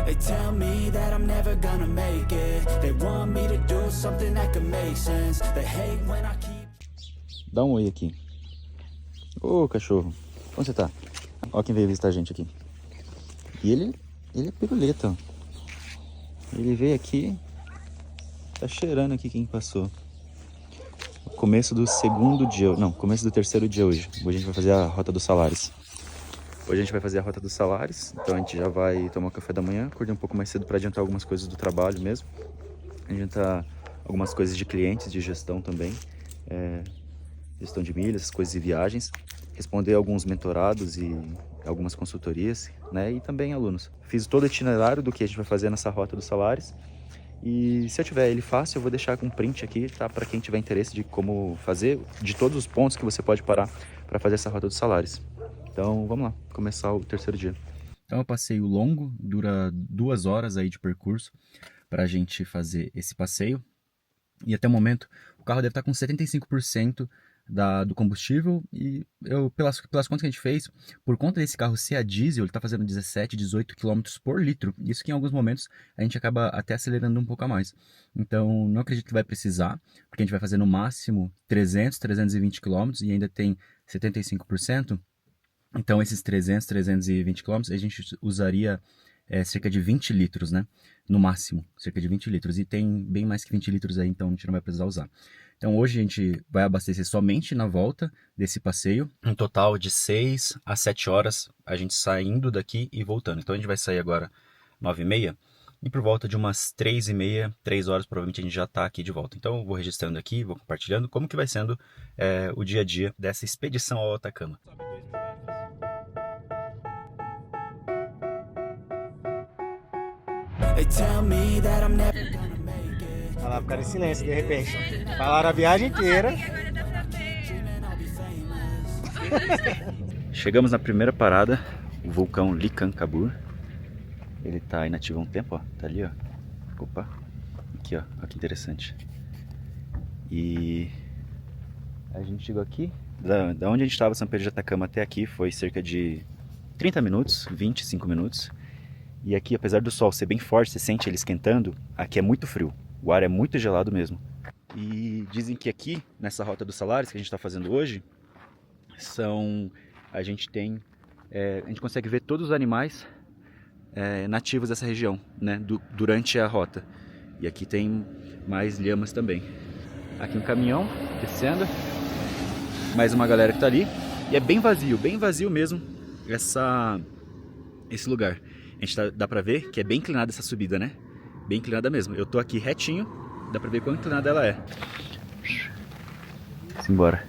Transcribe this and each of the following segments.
They tell me that I'm never gonna make it. They want me to do something that could make sense. They hate when I keep... Dá um oi aqui. Ô, cachorro. Onde você tá? Ó quem veio visitar a gente aqui. E ele é piruleta, ó. Ele veio aqui, tá cheirando aqui quem passou. Começo do segundo dia, não, começo do terceiro dia hoje. Hoje a gente vai fazer a Rota dos Salares. Hoje a gente vai fazer a Rota dos Salares, então a gente já vai tomar o café da manhã. Acordei um pouco mais cedo para adiantar algumas coisas do trabalho mesmo. Adiantar algumas coisas de clientes, de gestão também. Gestão de milhas, essas coisas e viagens. Responder alguns mentorados e algumas consultorias, né? E também alunos. Fiz todo o itinerário do que a gente vai fazer nessa Rota dos Salares. E se eu tiver ele fácil, eu vou deixar com um print aqui, tá? Para quem tiver interesse de como fazer, de todos os pontos que você pode parar para fazer essa Rota dos Salares. Então, vamos lá, começar o terceiro dia. Então, é um passeio longo, dura 2 horas aí de percurso para a gente fazer esse passeio. E até o momento, o carro deve estar com 75% do combustível e pelas contas que a gente fez, por conta desse carro ser a diesel, ele está fazendo 17, 18 km por litro. Isso que em alguns momentos a gente acaba até acelerando um pouco a mais. Então, não acredito que vai precisar, porque a gente vai fazer no máximo 300, 320 km e ainda tem 75%. Então, esses 300, 320 km, a gente usaria cerca de 20 litros, né? No máximo, cerca de 20 litros. E tem bem mais que 20 litros aí, então a gente não vai precisar usar. Então, hoje a gente vai abastecer somente na volta desse passeio. Um total de 6 a 7 horas a gente saindo daqui e voltando. Então, a gente vai sair agora 9h30 e por volta de umas 3h30, 3 horas, provavelmente a gente já está aqui de volta. Então, eu vou registrando aqui, vou compartilhando como que vai sendo o dia a dia dessa expedição ao Atacama. Olha lá, ficaram em silêncio de repente. Falaram a viagem inteira. Chegamos na primeira parada, o vulcão Licancabur. Ele tá inativo há um tempo, ó. Tá ali, ó. Opa. Aqui, ó. Olha que interessante. E a gente chegou aqui. Da onde a gente estava, São Pedro de Atacama, até aqui foi cerca de 30 minutos, 25 minutos. E aqui, apesar do sol ser bem forte, você sente ele esquentando, aqui é muito frio. O ar é muito gelado mesmo. E dizem que aqui, nessa Rota dos Salares que a gente está fazendo hoje, a gente consegue ver todos os animais nativos dessa região, né, durante a rota. E aqui tem mais lhamas também. Aqui um caminhão descendo, mais uma galera que está ali. E é bem vazio mesmo esse lugar. A gente dá pra ver que é bem inclinada essa subida, né? Bem inclinada mesmo. Eu tô aqui retinho, dá pra ver quão inclinada ela é. Simbora.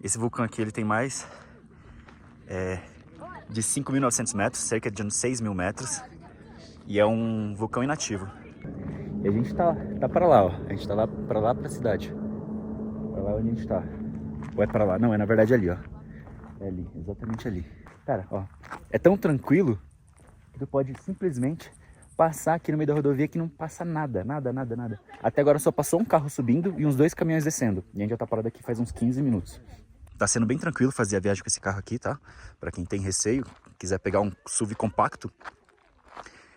Esse vulcão aqui, ele tem mais de 5.900 metros, cerca de 6.000 metros. E é um vulcão inativo. E a gente tá pra lá, ó. A gente tá lá pra cidade. Pra lá onde a gente tá. Ou é pra lá? Não, é na verdade ali, ó. É ali, exatamente ali. Cara, ó, é tão tranquilo que tu pode simplesmente passar aqui no meio da rodovia que não passa nada. Até agora só passou um carro subindo e uns 2 caminhões descendo. E a gente já tá parado aqui faz uns 15 minutos. Tá sendo bem tranquilo fazer a viagem com esse carro aqui, tá? Pra quem tem receio, quiser pegar um SUV compacto,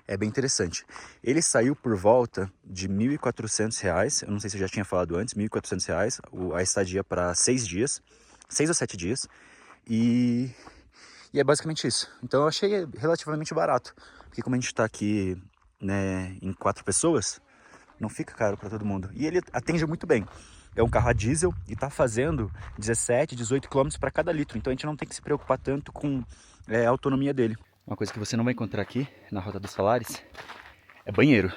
é bem interessante. Ele saiu por volta de R$ 1.400, eu não sei se eu já tinha falado antes, R$ 1.400, a estadia para 6 dias, 6 ou 7 dias. E é basicamente isso. Então eu achei relativamente barato. Porque como a gente está aqui, né, em 4 pessoas, não fica caro para todo mundo. E ele atende muito bem. É um carro a diesel e está fazendo 17, 18 km para cada litro. Então a gente não tem que se preocupar tanto com a autonomia dele. Uma coisa que você não vai encontrar aqui na Rota dos Salares é banheiro.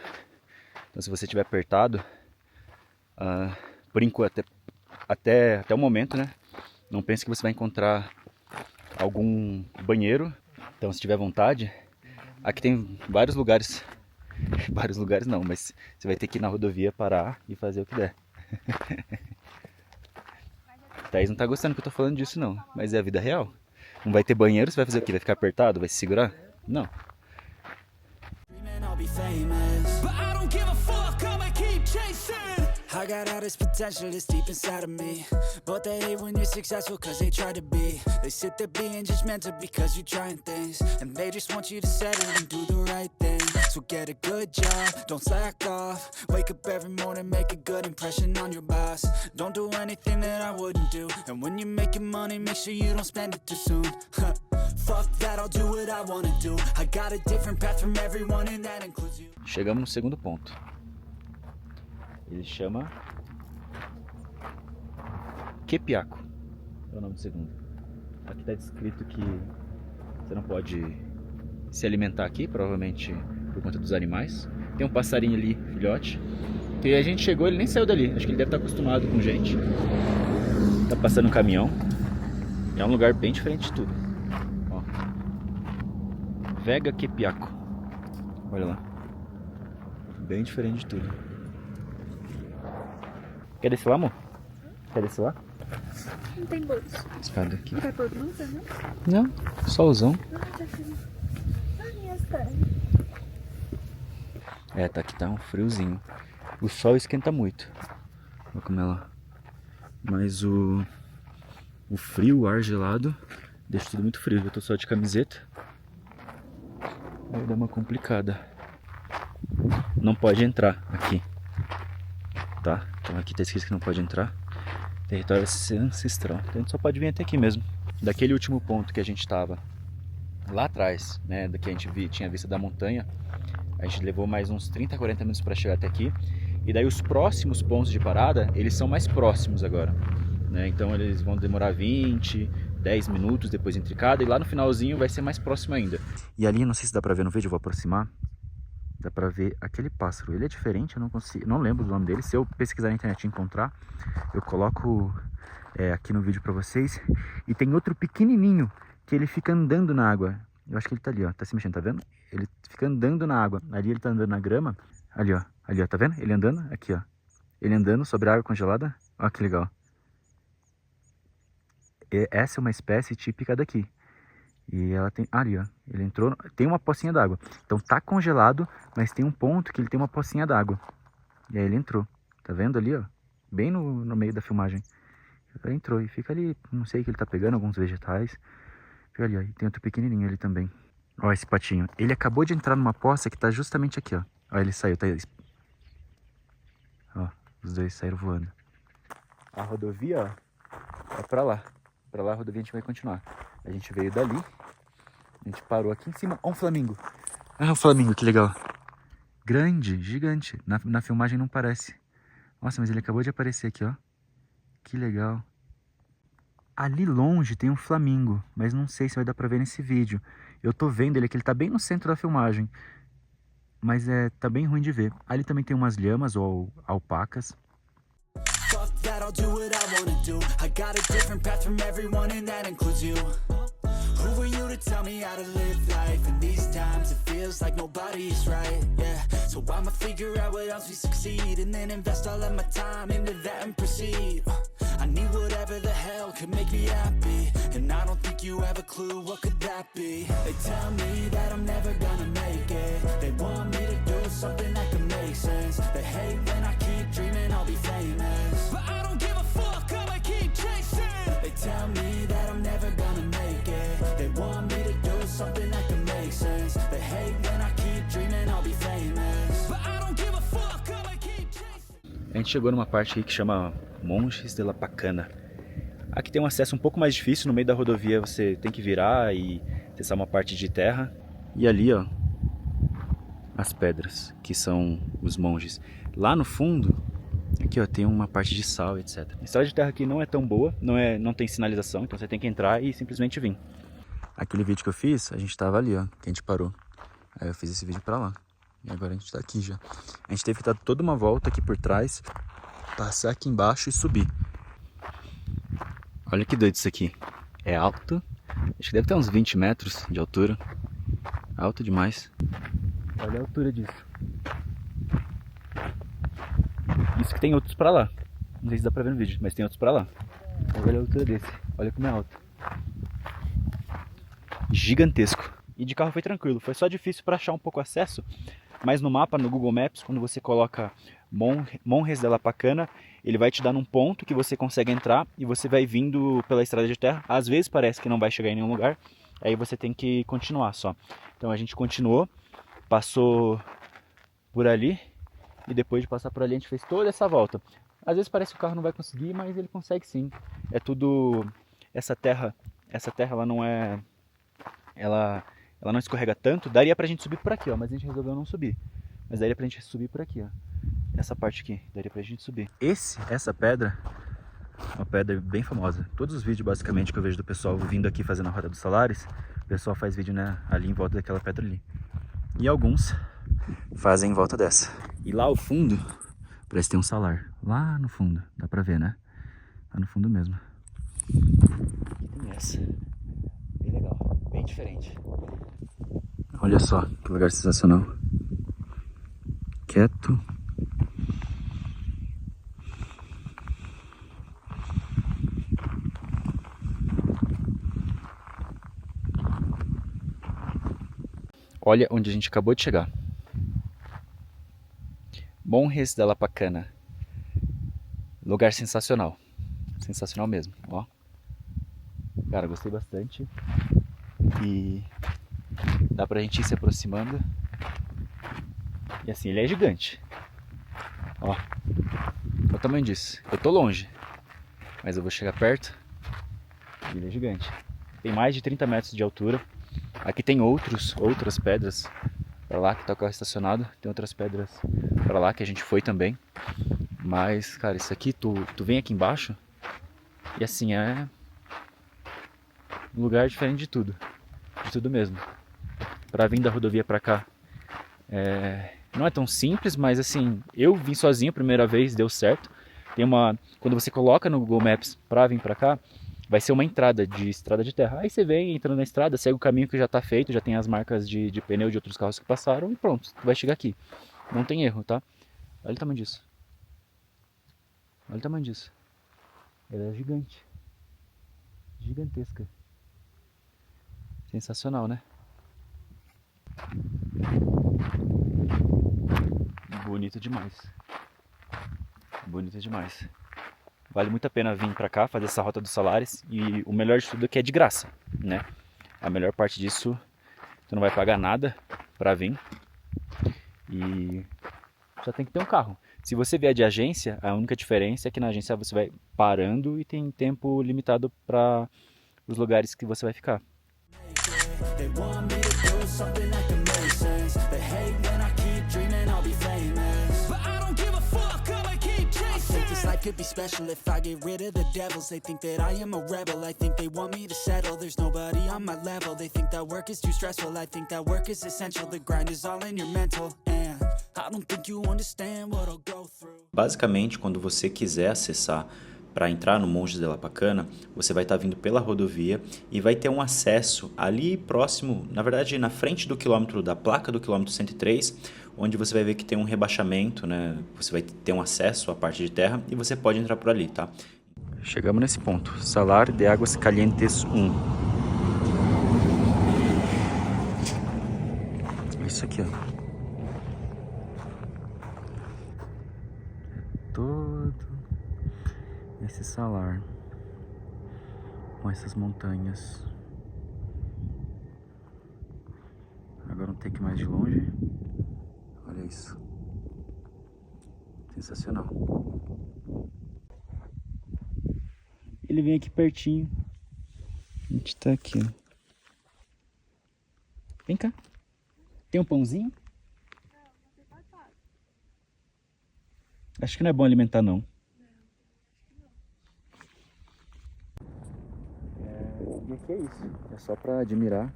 Então se você estiver apertado, por enquanto, até o momento, né, não pense que você vai encontrar algum banheiro. Então se tiver vontade, aqui tem vários lugares. Vários lugares não, mas você vai ter que ir na rodovia, parar e fazer o que der. Thaís não tá gostando que eu tô falando disso não, mas é a vida real. Não vai ter banheiro, você vai fazer o quê? Vai ficar apertado? Vai se segurar? Não. I got all this potential that's deep inside of me, but they hate when you're successful cause they try to be. They sit there being judgmental because you're trying things, and they just want you to settle and do the right thing. So get a good job, don't slack off. Wake up every morning, make a good impression on your boss. Don't do anything that I wouldn't do, and when you're making money, make sure you don't spend it too soon. Fuck that, I'll do what I wanna do. I got a different path from everyone, and that includes you. Chegamos no segundo ponto. Ele chama Quepiaco. É o nome do segundo. Aqui está descrito que você não pode se alimentar aqui, provavelmente por conta dos animais. Tem um passarinho ali, filhote. E a gente chegou, ele nem saiu dali. Acho que ele deve estar acostumado com gente. Tá passando um caminhão. E é um lugar bem diferente de tudo. Ó. Vega Quepiaco. Olha lá. Bem diferente de tudo. Quer descer lá, amor? Quer descer lá? Não tem bolso. Escada aqui. Não vai pôr blusa, não? Não, solzão. Ai, essa. É, tá aqui tá um friozinho. O sol esquenta muito. Olha como ela. Mas o frio, o ar gelado, deixa tudo muito frio. Eu tô só de camiseta. Aí dá uma complicada. Não pode entrar aqui. Tá? Então aqui tá escrito que não pode entrar. Território ancestral. Então a gente só pode vir até aqui mesmo. Daquele último ponto que a gente tava lá atrás, né? Da que a gente tinha vista da montanha. A gente levou mais uns 30, 40 minutos para chegar até aqui. E daí os próximos pontos de parada, eles são mais próximos agora, né? Então eles vão demorar 20, 10 minutos depois entre cada. E lá no finalzinho vai ser mais próximo ainda. E ali, não sei se dá para ver no vídeo, eu vou aproximar. Dá pra ver aquele pássaro. Ele é diferente, eu não lembro do nome dele. Se eu pesquisar na internet e encontrar, eu coloco aqui no vídeo pra vocês. E tem outro pequenininho que ele fica andando na água. Eu acho que ele tá ali, ó. Tá se mexendo, tá vendo? Ele fica andando na água. Ali ele tá andando na grama. Ali, ó. Ali, ó. Tá vendo? Ele andando. Aqui, ó. Ele andando sobre a água congelada. Ó, que legal. Essa é uma espécie típica daqui. E ela tem... Ali, ó. Ele entrou... Tem uma pocinha d'água. Então tá congelado, mas tem um ponto que ele tem uma pocinha d'água. E aí ele entrou. Tá vendo ali, ó? Bem no meio da filmagem. Ele entrou e fica ali... Não sei o que ele tá pegando, alguns vegetais. Fica ali, ó. E tem outro pequenininho ali também. Ó esse patinho. Ele acabou de entrar numa poça que tá justamente aqui, ó. Ó, ele saiu. Tá... Ó, os dois saíram voando. A rodovia, ó. É pra lá. Pra lá a rodovia a gente vai continuar. A gente veio dali. A gente parou aqui em cima. Ó um flamingo. Ah, o flamingo, que legal. Grande, gigante. Na filmagem não parece. Nossa, mas ele acabou de aparecer aqui, ó. Que legal. Ali longe tem um flamingo, mas não sei se vai dar pra ver nesse vídeo. Eu tô vendo ele aqui, ele tá bem no centro da filmagem. Mas tá bem ruim de ver. Ali também tem umas lhamas ou alpacas. Fuck that, I'll do what I wanna do. I got a different path from everyone, and that includes you. Who are you to tell me how to live life? In these times it feels like nobody's right, yeah. So I'ma figure out what else we succeed, and then invest all of my time into that and proceed. I need whatever the hell could make me happy, and I don't think you have a clue what could that be. They tell me that I'm never gonna make it. They want me to do something that can make sense. They hate when I keep dreaming I'll be famous, but I don't give a fuck, I'ma keep chasing. They tell me that I'm never gonna make it. They want me to do something that can make sense. They hate when I keep dreaming I'll be famous, but I don't give a fuck, I'ma keep chasing. A gente chegou numa parte aqui que chama Montes de la Pacana. Aqui tem um acesso um pouco mais difícil. No meio da rodovia você tem que virar e acessar uma parte de terra. E ali, ó, as pedras, que são os monges. Lá no fundo, aqui ó, tem uma parte de sal, etc. A estrada de terra aqui não é tão boa, não tem sinalização, então você tem que entrar e simplesmente vir. Aquele vídeo que eu fiz, a gente tava ali, ó, que a gente parou. Aí eu fiz esse vídeo pra lá. E agora a gente tá aqui já. A gente teve que dar toda uma volta aqui por trás, passar aqui embaixo e subir. Olha que doido isso aqui. É alto. Acho que deve ter uns 20 metros de altura. Alto demais. Olha a altura disso. Isso que tem outros pra lá. Não sei se dá pra ver no vídeo, mas tem outros pra lá. Olha a altura desse. Olha como é alto. Gigantesco. E de carro foi tranquilo. Foi só difícil pra achar um pouco acesso. Mas no mapa, no Google Maps, quando você coloca Monjes de la Pacana, ele vai te dar num ponto que você consegue entrar e você vai vindo pela estrada de terra. Às vezes parece que não vai chegar em nenhum lugar, aí você tem que continuar só. Então a gente continuou, passou por ali e depois de passar por ali a gente fez toda essa volta. Às vezes parece que o carro não vai conseguir, mas ele consegue sim. É tudo... Essa terra ela não é... Ela não escorrega tanto. Daria pra gente subir por aqui, ó, mas a gente resolveu não subir. Mas daria pra gente subir por aqui, ó. Essa parte aqui, daria pra gente subir. Essa pedra, uma pedra bem famosa. Todos os vídeos basicamente que eu vejo do pessoal vindo aqui fazendo a Rota dos Salares, o pessoal faz vídeo, né, ali em volta daquela pedra ali. E alguns fazem em volta dessa. E lá ao fundo, parece ter um salar. Lá no fundo, dá pra ver, né? Lá no fundo mesmo. Aqui tem essa. Bem legal, bem diferente. Olha só, que lugar sensacional. Quieto. Olha onde a gente acabou de chegar. Monjes de la Pacana. Lugar sensacional. Sensacional mesmo, ó. Cara, gostei bastante. E dá pra gente ir se aproximando. E assim, ele é gigante. Ó. Olha o tamanho disso. Eu tô longe, mas eu vou chegar perto. E ele é gigante. Tem mais de 30 metros de altura. Aqui tem outras pedras para lá que tá o carro estacionado. Tem outras pedras para lá que a gente foi também. Mas, cara, isso aqui, tu vem aqui embaixo e assim, é um lugar diferente de tudo. De tudo mesmo. Para vir da rodovia para cá, não é tão simples, mas assim, eu vim sozinho a primeira vez, deu certo. Tem quando você coloca no Google Maps para vir para cá, vai ser uma entrada de estrada de terra. Aí você vem entrando na estrada, segue o caminho que já está feito, já tem as marcas de pneu de outros carros que passaram e pronto, tu vai chegar aqui. Não tem erro, tá? Olha o tamanho disso. Olha o tamanho disso. Ela é gigante. Gigantesca. Sensacional, né? Bonito demais. Bonito demais. Vale muito a pena vir pra cá, fazer essa Rota dos Salares. E o melhor de tudo é que é de graça, né? A melhor parte disso, tu não vai pagar nada pra vir. E só tem que ter um carro. Se você vier de agência, a única diferença é que na agência você vai parando e tem tempo limitado para os lugares que você vai ficar. They want me to do something that can make sense. They hate when I keep dreaming I'll be famous, but I don't give a fuck, I keep chasing. I think this life could be special if I get rid of the devils. They think that I am a rebel, I think they want me to settle. There's nobody on my level, they think that work is too stressful. I think that work is essential, the grind is all in your mental. And I don't think you understand what I'll go through. Basicamente, quando você quiser acessar para entrar no Monjes de la Pacana, você vai estar vindo pela rodovia e vai ter um acesso ali próximo, na verdade na frente do quilômetro, da placa do quilômetro 103, onde você vai ver que tem um rebaixamento, né? Você vai ter um acesso à parte de terra e você pode entrar por ali, tá? Chegamos nesse ponto, Salar de Águas Calientes 1. Isso aqui, ó. Todo esse salar com essas montanhas. Agora um take mais de longe. Olha isso. Sensacional. Ele vem aqui pertinho. A gente tá aqui, ó. Vem cá. Tem um pãozinho? Acho que não é bom alimentar, não. E aqui é isso. É só pra admirar,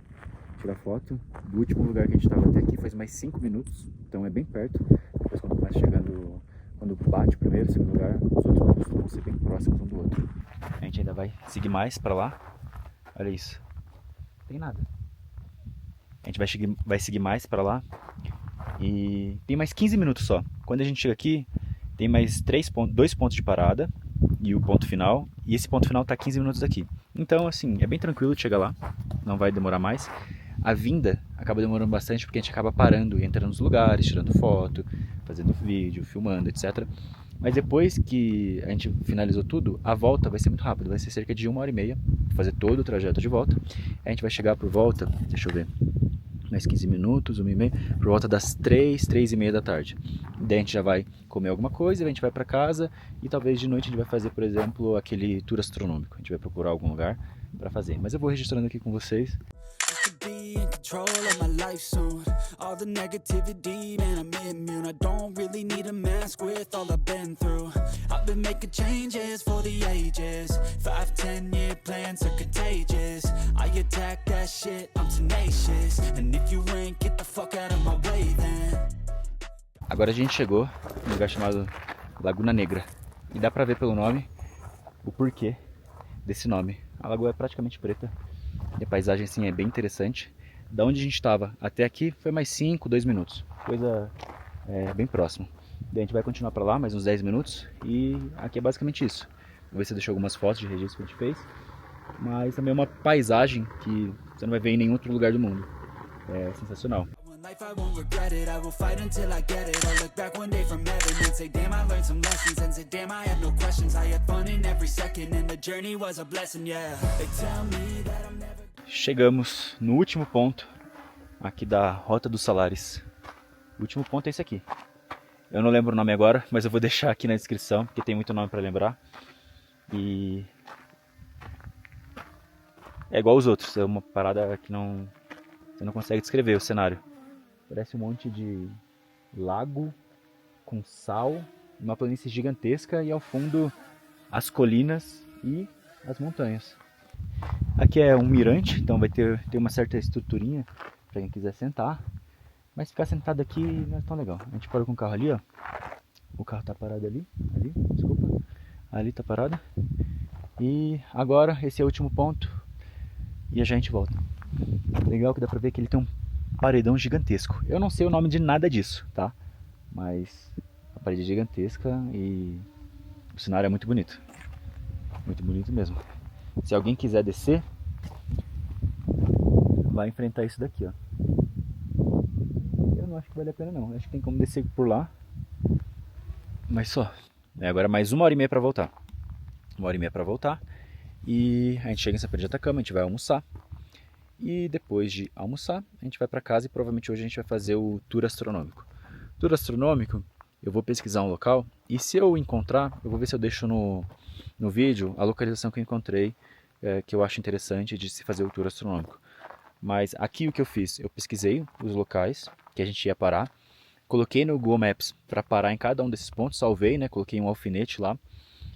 tirar foto. Do último lugar que a gente estava até aqui faz mais 5 minutos. Então é bem perto. Depois quando começa chegando, quando bate o primeiro, o segundo lugar, os outros costumam ser bem próximos um do outro. A gente ainda vai seguir mais pra lá. Olha isso. Não tem nada. A gente vai seguir mais pra lá. E tem mais 15 minutos só. Quando a gente chega aqui, tem mais 2 pontos de parada e o ponto final. E esse ponto final tá 15 minutos daqui. Então, assim, é bem tranquilo de chegar lá. Não vai demorar mais. A vinda acaba demorando bastante porque a gente acaba parando e entrando nos lugares, tirando foto, fazendo vídeo, filmando, etc. Mas depois que a gente finalizou tudo, a volta vai ser muito rápido, vai ser cerca de 1h30, fazer todo o trajeto de volta. A gente vai chegar por volta, deixa eu ver, mais 15 minutos, 1h30, por volta das 3, 3h30 da tarde. Daí a gente já vai comer alguma coisa, a gente vai para casa e talvez de noite a gente vai fazer, por exemplo, aquele tour astronômico. A gente vai procurar algum lugar para fazer. Mas eu vou registrando aqui com vocês. To be in control of my life soon. All the negativity, man, I'm immune. I don't really need a mask with all I've been through. I've been making changes for the ages. 5, 10-year plans are contagious. I attack that shit, I'm tenacious. And if you ain't, get the fuck out of my way then. Agora a gente chegou num lugar chamado Laguna Negra. E dá pra ver pelo nome o porquê desse nome. A lagoa é praticamente preta. E a paisagem assim é bem interessante. Da onde a gente estava até aqui foi mais 5, 2 minutos. Coisa bem próximo. Daí a gente vai continuar para lá mais uns 10 minutos. E aqui é basicamente isso. Vou ver se eu deixo algumas fotos de registro que a gente fez. Mas também é uma paisagem que você não vai ver em nenhum outro lugar do mundo. É sensacional. One life I won't regret it. I will fight until I get it. I'll look back one day from heaven and say, damn, I learned some lessons. And say, damn, I have no questions. I had fun in every second and the journey was a blessing, yeah. They tell me that I'm never... Chegamos no último ponto aqui da Rota dos Salares. O último ponto é esse aqui. Eu não lembro o nome agora, mas eu vou deixar aqui na descrição, porque tem muito nome para lembrar. E é igual aos outros, é uma parada que você não consegue descrever o cenário. Parece um monte de lago com sal, uma planície gigantesca e ao fundo as colinas e as montanhas. Aqui é um mirante, então vai ter uma certa estruturinha para quem quiser sentar. Mas ficar sentado aqui não é tão legal. A gente parou com o carro ali, ó. O carro tá parado ali, desculpa. Ali tá parado. E agora esse é o último ponto e a gente volta. Legal que dá pra ver que ele tem um paredão gigantesco. Eu não sei o nome de nada disso, tá? Mas a parede é gigantesca e o cenário é muito bonito. Muito bonito mesmo. Se alguém quiser descer, vai enfrentar isso daqui, ó. Eu não acho que vale a pena não. Acho que tem como descer por lá. Mas só. Agora mais 1h30 para voltar. 1h30 para voltar. E a gente chega em São Pedro de Atacama, a gente vai almoçar. E depois de almoçar, a gente vai para casa e provavelmente hoje a gente vai fazer o tour astronômico. Tour astronômico, eu vou pesquisar um local e se eu encontrar, eu vou ver se eu deixo no vídeo a localização que eu encontrei, que eu acho interessante de se fazer o tour astronômico. Mas aqui o que eu fiz? Eu pesquisei os locais que a gente ia parar, coloquei no Google Maps para parar em cada um desses pontos, salvei, né? Coloquei um alfinete lá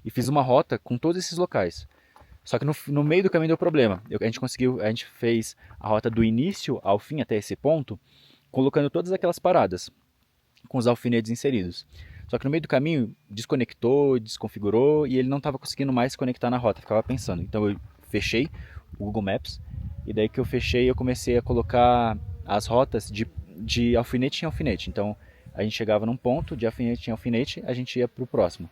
e fiz uma rota com todos esses locais. Só que no meio do caminho deu problema. A gente fez a rota do início ao fim até esse ponto, colocando todas aquelas paradas com os alfinetes inseridos. Só que no meio do caminho desconectou, desconfigurou e ele não estava conseguindo mais se conectar na rota, ficava pensando. Então eu fechei o Google Maps e daí que eu fechei eu comecei a colocar as rotas de alfinete em alfinete. Então a gente chegava num ponto, de alfinete em alfinete, a gente ia para o próximo.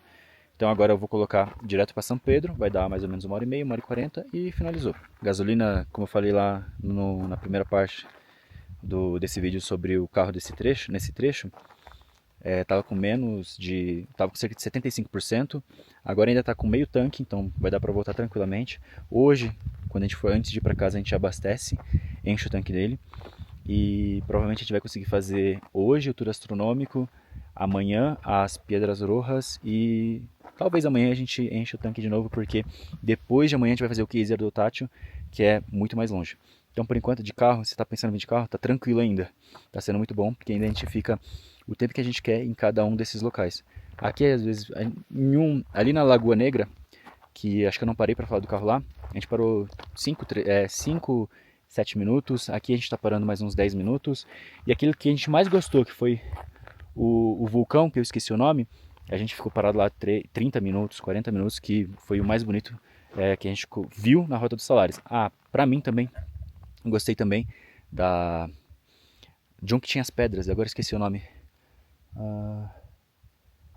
Então agora eu vou colocar direto para São Pedro, vai dar mais ou menos 1h30, 1h40 e finalizou. Gasolina, como eu falei lá na primeira parte desse vídeo sobre o carro nesse trecho, tava com cerca de 75%, agora ainda está com meio tanque, então vai dar para voltar tranquilamente. Hoje, quando a gente for antes de ir para casa, a gente abastece, enche o tanque dele e provavelmente a gente vai conseguir fazer hoje o tour astronômico, amanhã as Piedras Rojas e talvez amanhã a gente enche o tanque de novo, porque depois de amanhã a gente vai fazer o Geyser do Tátil, que é muito mais longe. Então, por enquanto, de carro, se está pensando em vir de carro, tá tranquilo ainda. Tá sendo muito bom, porque ainda a gente fica o tempo que a gente quer em cada um desses locais. Aqui, às vezes, ali na Lagoa Negra, que acho que eu não parei para falar do carro lá, a gente parou 5, 7 minutos. Aqui a gente está parando mais uns 10 minutos. E aquilo que a gente mais gostou, que foi o vulcão, que eu esqueci o nome, a gente ficou parado lá 30 minutos, 40 minutos, que foi o mais bonito que a gente viu na Rota dos Salares. Para mim também, gostei também de um que tinha as pedras, agora esqueci o nome.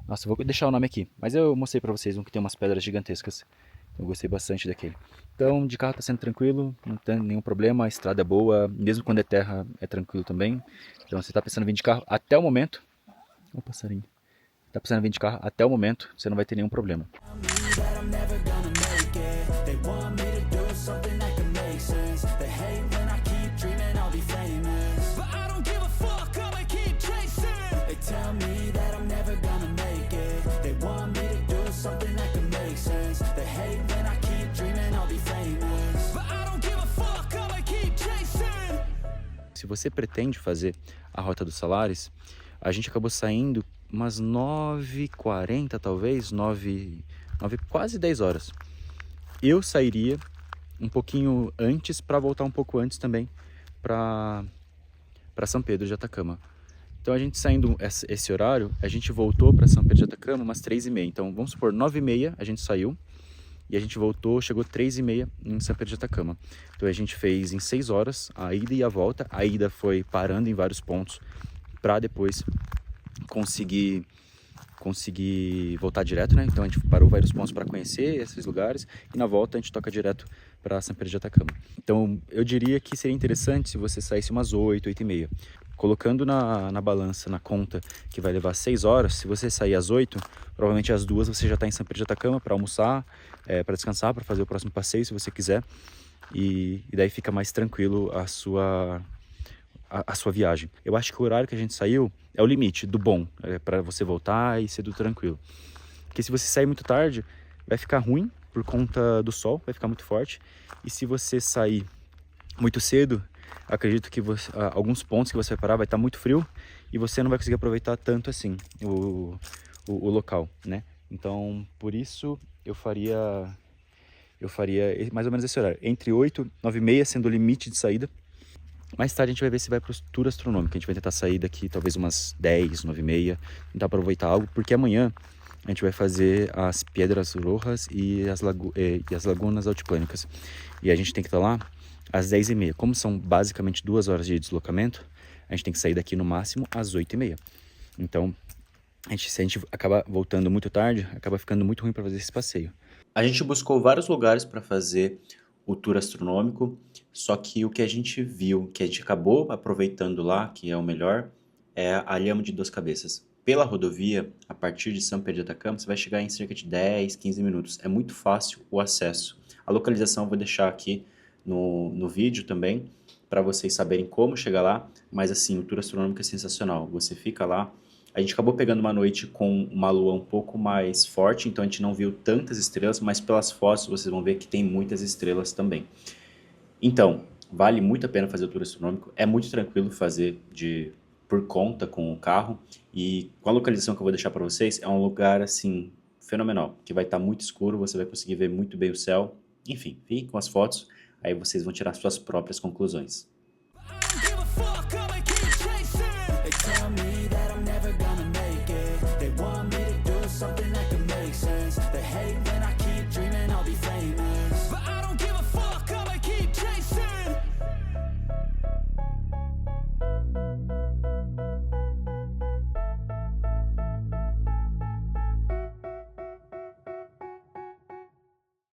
Nossa, vou deixar o nome aqui, mas eu mostrei pra vocês um que tem umas pedras gigantescas. Eu gostei bastante daquele. Então, de carro tá sendo tranquilo, não tem nenhum problema, a estrada é boa, mesmo quando é terra é tranquilo também. Então, você tá pensando em vir de carro até o momento... Ó o passarinho. Tá pensando em vir de carro até o momento, você não vai ter nenhum problema. that I'm never gonna make it. They want me to do something that can make sense. They hate when I keep dreaming I'll be famous, but I don't give a fuck, I'ma keep chasing. They tell me that I'm never gonna make it. They want me to do something that can make sense. They hate when I keep dreaming I'll be famous, but I don't give a fuck, I'ma keep chasing. Se você pretende fazer a Rota dos Salares, a gente acabou saindo umas 9h40 talvez, 9, quase 10 horas. Eu sairia um pouquinho antes para voltar um pouco antes também para São Pedro de Atacama. Então a gente saindo esse horário, a gente voltou para São Pedro de Atacama umas 3h30. Então vamos supor, 9h30 a gente saiu e a gente voltou, chegou 3h30 em São Pedro de Atacama. Então a gente fez em 6 horas a ida e a volta. A ida foi parando em vários pontos para depois conseguir voltar direto, né? Então a gente parou vários pontos para conhecer esses lugares e na volta a gente toca direto para São Pedro de Atacama. Então eu diria que seria interessante se você saísse umas 8h30. Colocando na balança, na conta, que vai levar 6 horas, se você sair às 8, provavelmente às 2 você já está em São Pedro de Atacama para almoçar, para descansar, para fazer o próximo passeio se você quiser. E daí fica mais tranquilo a sua viagem. Eu acho que o horário que a gente saiu é o limite do bom, para você voltar e ser tudo tranquilo. Porque se você sair muito tarde, vai ficar ruim por conta do sol, vai ficar muito forte. E se você sair muito cedo, acredito que alguns pontos que você vai parar vai estar muito frio e você não vai conseguir aproveitar tanto assim o local, né? Então, por isso eu faria mais ou menos esse horário, entre 8 e 9h30 sendo o limite de saída. Mais tarde a gente vai ver se vai para o tour astronômico. A gente vai tentar sair daqui talvez umas 10, 9h30, tentar aproveitar algo, porque amanhã a gente vai fazer as Piedras Rojas e as Lagunas Altiplânicas. E a gente tem que estar lá às 10h30. Como são basicamente 2 horas de deslocamento, a gente tem que sair daqui no máximo às 8h30. Então, se a gente acaba voltando muito tarde, acaba ficando muito ruim para fazer esse passeio. A gente buscou vários lugares para fazer o tour astronômico, só que o que a gente viu, que a gente acabou aproveitando lá, que é o melhor, é a Lhama de Duas Cabeças. Pela rodovia, a partir de São Pedro de Atacama, você vai chegar em cerca de 10, 15 minutos. É muito fácil o acesso. A localização eu vou deixar aqui no vídeo também, para vocês saberem como chegar lá, mas assim, o tour astronômico é sensacional. Você fica lá. A gente acabou pegando uma noite com uma lua um pouco mais forte, então a gente não viu tantas estrelas, mas pelas fotos vocês vão ver que tem muitas estrelas também. Então, vale muito a pena fazer o tour astronômico, é muito tranquilo fazer por conta com o carro, e com a localização que eu vou deixar para vocês, é um lugar assim, fenomenal, que vai estar muito escuro, você vai conseguir ver muito bem o céu, enfim, fiquem com as fotos, aí vocês vão tirar suas próprias conclusões. They tell me that